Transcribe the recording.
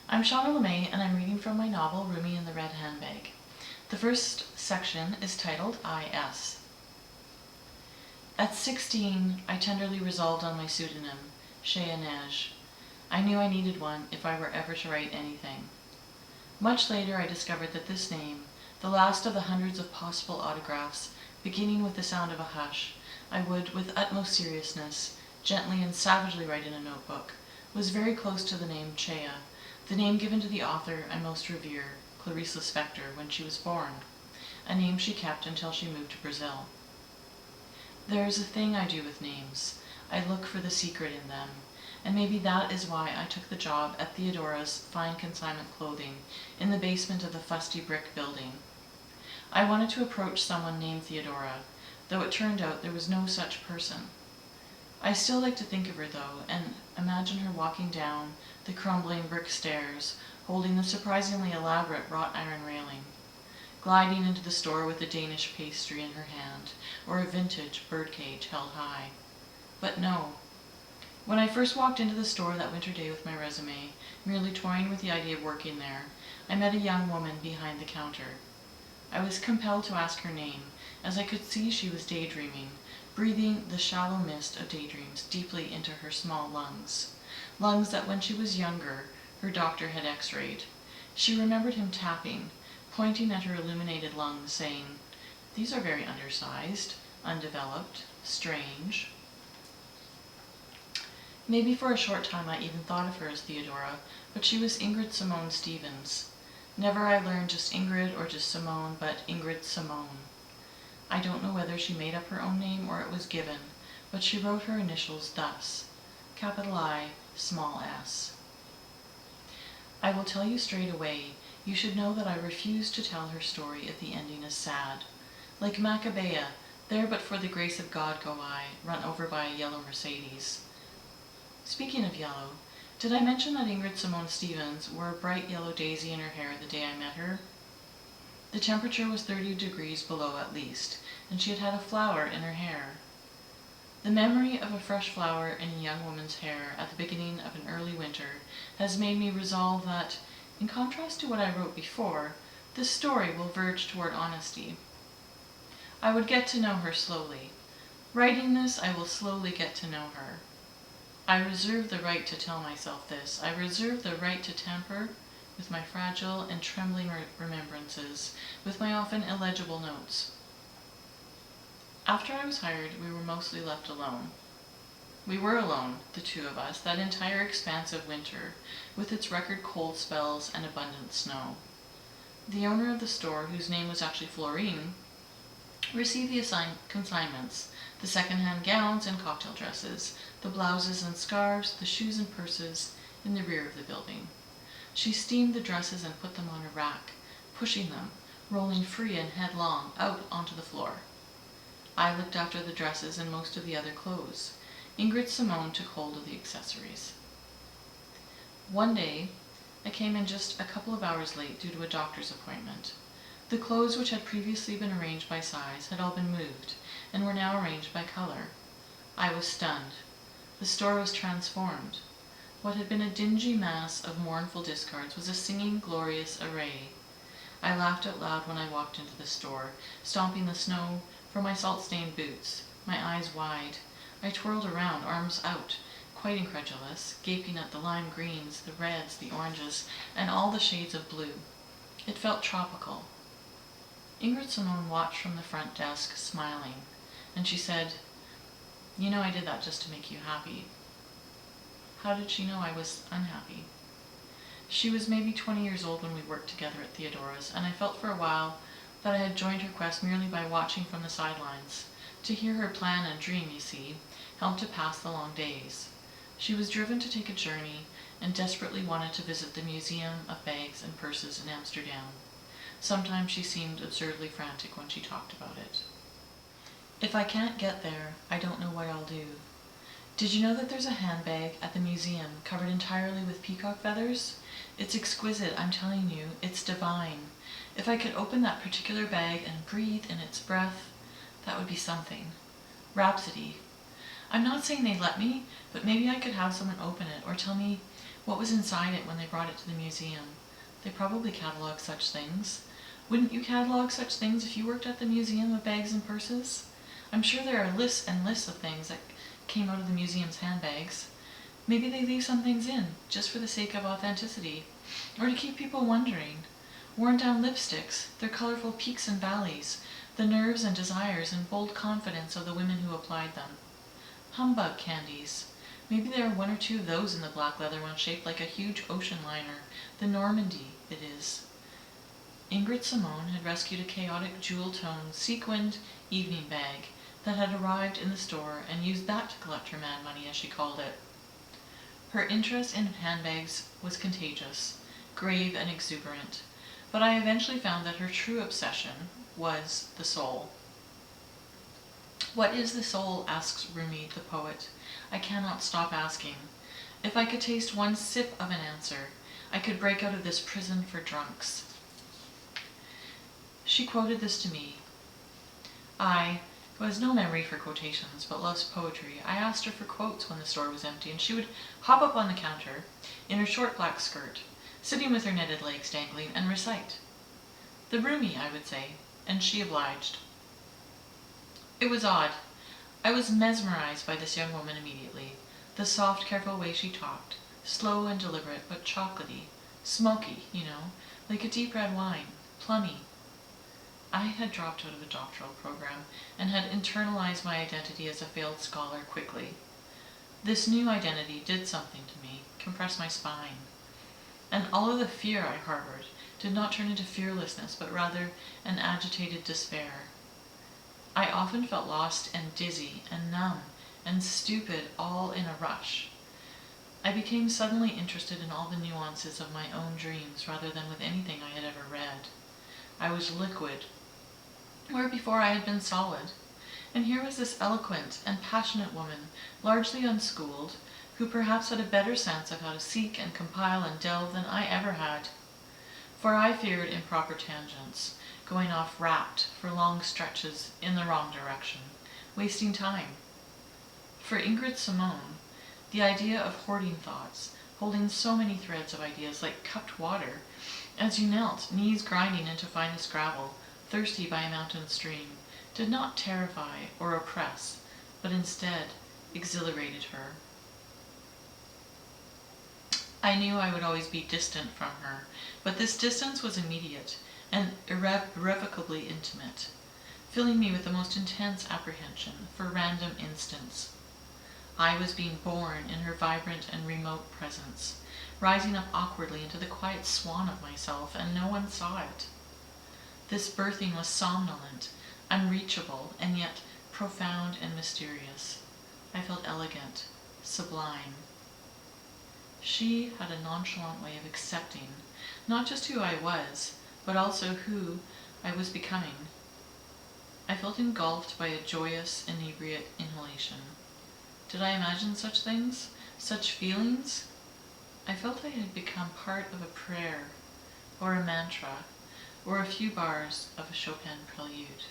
I'm Shawna Lemay, and I'm reading from my novel Rumi and the Red Handbag. The first section is titled I.S. At 16, I tenderly resolved on my pseudonym, Shawna. I knew I needed one if I were ever to write anything. Much later, I discovered that this name, the last of the hundreds of possible autographs, beginning with the sound of a hush, I would, with utmost seriousness, gently and savagely write in a notebook, was very close to the name Chea, the name given to the author I most revere, Clarice Lispector, when she was born, a name she kept until she moved to Brazil. There is a thing I do with names. I look for the secret in them, and maybe that is why I took the job at Theodora's fine consignment clothing in the basement of the fusty brick building. I wanted to approach someone named Theodora, though it turned out there was no such person. I still like to think of her, though, and imagine her walking down the crumbling brick stairs, holding the surprisingly elaborate wrought iron railing, gliding into the store with a Danish pastry in her hand, or a vintage birdcage held high. But no. When I first walked into the store that winter day with my resume, merely toying with the idea of working there, I met a young woman behind the counter. I was compelled to ask her name, as I could see she was daydreaming, breathing the shallow mist of daydreams deeply into her small lungs. Lungs that when she was younger, her doctor had x-rayed. She remembered him tapping, pointing at her illuminated lungs, saying, "These are very undersized, undeveloped, strange." Maybe for a short time I even thought of her as Theodora, but she was Ingrid Simone Stevens. Never I learned just Ingrid or just Simone, but Ingrid Simone. I don't know whether she made up her own name or it was given, but she wrote her initials thus, capital I, small s. I will tell you straight away, you should know that I refuse to tell her story if the ending is sad. Like Maccabeah, there but for the grace of God go I, run over by a yellow Mercedes. Speaking of yellow, did I mention that Ingrid Simone Stevens wore a bright yellow daisy in her hair the day I met her? The temperature was 30 degrees below at least, and she had had a flower in her hair. The memory of a fresh flower in a young woman's hair at the beginning of an early winter has made me resolve that, in contrast to what I wrote before, this story will verge toward honesty. I would get to know her slowly. Writing this, I will slowly get to know her. I reserve the right to tell myself this. I reserve the right to tamper with my fragile and trembling remembrances, with my often illegible notes. After I was hired, we were mostly left alone. We were alone, the two of us, that entire expanse of winter, with its record cold spells and abundant snow. The owner of the store, whose name was actually Florine, received the assigned consignments, the second-hand gowns and cocktail dresses, the blouses and scarves, the shoes and purses, in the rear of the building. She steamed the dresses and put them on a rack, pushing them, rolling free and headlong, out onto the floor. I looked after the dresses and most of the other clothes. Ingrid Simone took hold of the accessories. One day, I came in just a couple of hours late due to a doctor's appointment. The clothes which had previously been arranged by size had all been moved, and were now arranged by color. I was stunned. The store was transformed. What had been a dingy mass of mournful discards was a singing, glorious array. I laughed out loud when I walked into the store, stomping the snow from my salt-stained boots, my eyes wide. I twirled around, arms out, quite incredulous, gaping at the lime greens, the reds, the oranges, and all the shades of blue. It felt tropical. Ingrid Simone watched from the front desk, smiling, and she said, "You know I did that just to make you happy." How did she know I was unhappy? She was maybe 20 years old when we worked together at Theodora's, and I felt for a while that I had joined her quest merely by watching from the sidelines. To hear her plan and dream, you see, helped to pass the long days. She was driven to take a journey and desperately wanted to visit the Museum of Bags and Purses in Amsterdam. Sometimes she seemed absurdly frantic when she talked about it. If I can't get there, I don't know what I'll do. Did you know that there's a handbag at the museum covered entirely with peacock feathers? It's exquisite, I'm telling you. It's divine. If I could open that particular bag and breathe in its breath, that would be something. Rhapsody. I'm not saying they'd let me, but maybe I could have someone open it or tell me What was inside it when they brought it to the museum? They probably catalogued such things. Wouldn't you catalog such things if you worked at the Museum of Bags and Purses? I'm sure there are lists and lists of things that came out of the museum's handbags. Maybe they leave some things in, just for the sake of authenticity, or to keep people wondering. Worn-down lipsticks, their colorful peaks and valleys, the nerves and desires and bold confidence of the women who applied them. Humbug candies. Maybe there are one or two of those in the black leather one shaped like a huge ocean liner, the Normandy, it is. Ingrid Simone had rescued a chaotic jewel-toned, sequined evening bag that had arrived in the store and used that to collect her mad money, as she called it. Her interest in handbags was contagious, grave and exuberant, but I eventually found that her true obsession was the soul. What is the soul? Asks Rumi, the poet. I cannot stop asking. If I could taste one sip of an answer, I could break out of this prison for drunks. She quoted this to me. I, who has no memory for quotations but loves poetry, I asked her for quotes when the store was empty, and she would hop up on the counter in her short black skirt, sitting with her netted legs dangling, and recite. The Rumi, I would say, and she obliged. It was odd. I was mesmerized by this young woman immediately. The soft, careful way she talked, slow and deliberate, but chocolatey, smoky, like a deep red wine, plummy. I had dropped out of a doctoral program and had internalized my identity as a failed scholar quickly. This new identity did something to me, compressed my spine. And all of the fear I harbored did not turn into fearlessness, but rather an agitated despair. I often felt lost and dizzy and numb and stupid all in a rush. I became suddenly interested in all the nuances of my own dreams rather than with anything I had ever read. I was liquid, where before I had been solid. And here was this eloquent and passionate woman, largely unschooled, who perhaps had a better sense of how to seek and compile and delve than I ever had. For I feared improper tangents, going off rapt for long stretches in the wrong direction, wasting time. For Ingrid Simone, the idea of hoarding thoughts, holding so many threads of ideas like cupped water, as you knelt, knees grinding into finest gravel, thirsty by a mountain stream, did not terrify or oppress, but instead exhilarated her. I knew I would always be distant from her, but this distance was immediate and irrevocably intimate, filling me with the most intense apprehension for random instants. I was being born in her vibrant and remote presence, rising up awkwardly into the quiet swan of myself, and no one saw it. This birthing was somnolent, unreachable, and yet profound and mysterious. I felt elegant, sublime. She had a nonchalant way of accepting, not just who I was, but also who I was becoming. I felt engulfed by a joyous, inebriate inhalation. Did I imagine such things? Such feelings? I felt I had become part of a prayer, or a mantra, or a few bars of a Chopin prelude.